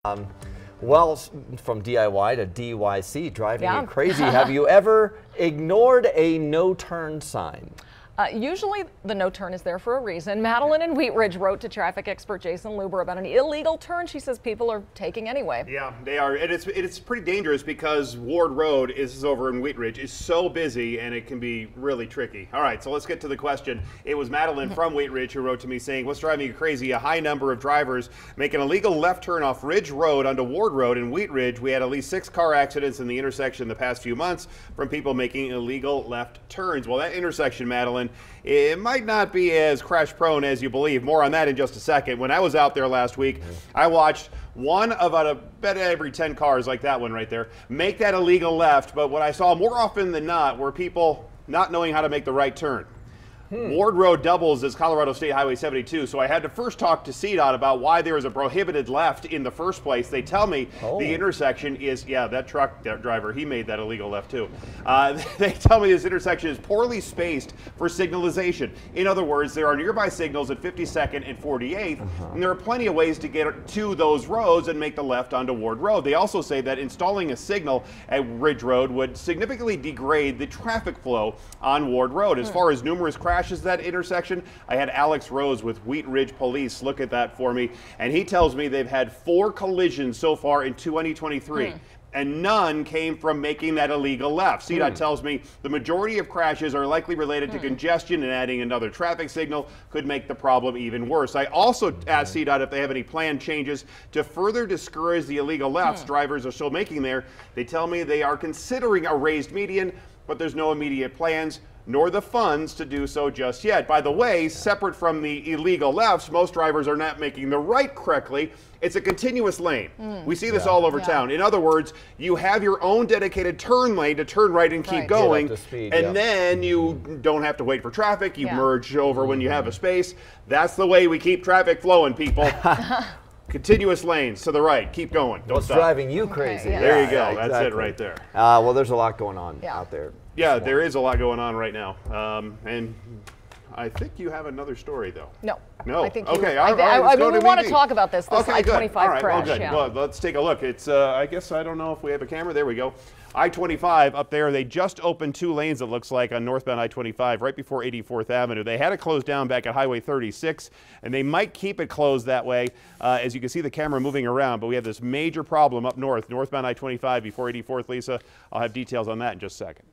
Um, well, from DIY to DYC, driving you crazy. Have you ever ignored a no-turn sign? Usually the no turn is there for a reason. Madeline in Wheat Ridge wrote to traffic expert Jason Luber about an illegal turn she says people are taking anyway. Yeah, they are. And it's pretty dangerous because Ward Road is over in Wheat Ridge is so busy and it can be really tricky. All right, so let's get to the question. It was Madeline from Wheat Ridge who wrote to me saying, what's driving you crazy? A high number of drivers make an illegal left turn off Ridge Road onto Ward Road in Wheat Ridge. We had at least 6 car accidents in the intersection in the past few months from people making illegal left turns. Well, that intersection, Madeline, it might not be as crash prone as you believe. More on that in just a second. When I was out there last week, I watched one about a bet every 10 cars like that one right there make that illegal left. But what I saw more often than not were people not knowing how to make the right turn. Ward Road doubles as Colorado State Highway 72, so I had to first talk to CDOT about why there is a prohibited left in the first place. They tell me the intersection is, that driver, he made that illegal left too. They tell me this intersection is poorly spaced for signalization. In other words, there are nearby signals at 52nd and 48th, and there are plenty of ways to get to those roads and make the left onto Ward Road. They also say that installing a signal at Ridge Road would significantly degrade the traffic flow on Ward Road. As far as numerous crashes that intersection, I had Alex Rose with Wheat Ridge Police look at that for me, and he tells me they've had 4 collisions so far in 2023. And none came from making that illegal left. CDOT tells me the majority of crashes are likely related to congestion, and adding another traffic signal could make the problem even worse. I also asked CDOT if they have any planned changes to further discourage the illegal lefts drivers are still making there. They tell me they are considering a raised median, but there's no immediate plans nor the funds to do so just yet. By the way, separate from the illegal lefts, most drivers are not making the right correctly. It's a continuous lane. We see this all over town. In other words, you have your own dedicated turn lane to turn right and keep going, and then you don't have to wait for traffic. You merge over when you have a space. That's the way we keep traffic flowing, people. Continuous lanes to the right. Keep going. Don't stop. What's driving you crazy? There you go. That's it right there. Well, there's a lot going on out there. Yeah, there is a lot going on right now. And I think you have another story, though. No. No. I think okay. I mean, we want to talk about this I-25 All right, crash. Well, good. Well, let's take a look. It's, I guess, I don't know if we have a camera. There we go. I-25 up there, they just opened 2 lanes, it looks like, on northbound I-25 right before 84th Avenue. They had it closed down back at Highway 36, and they might keep it closed that way. As you can see the camera moving around, but we have this major problem up north, northbound I-25 before 84th. Lisa, I'll have details on that in just a second.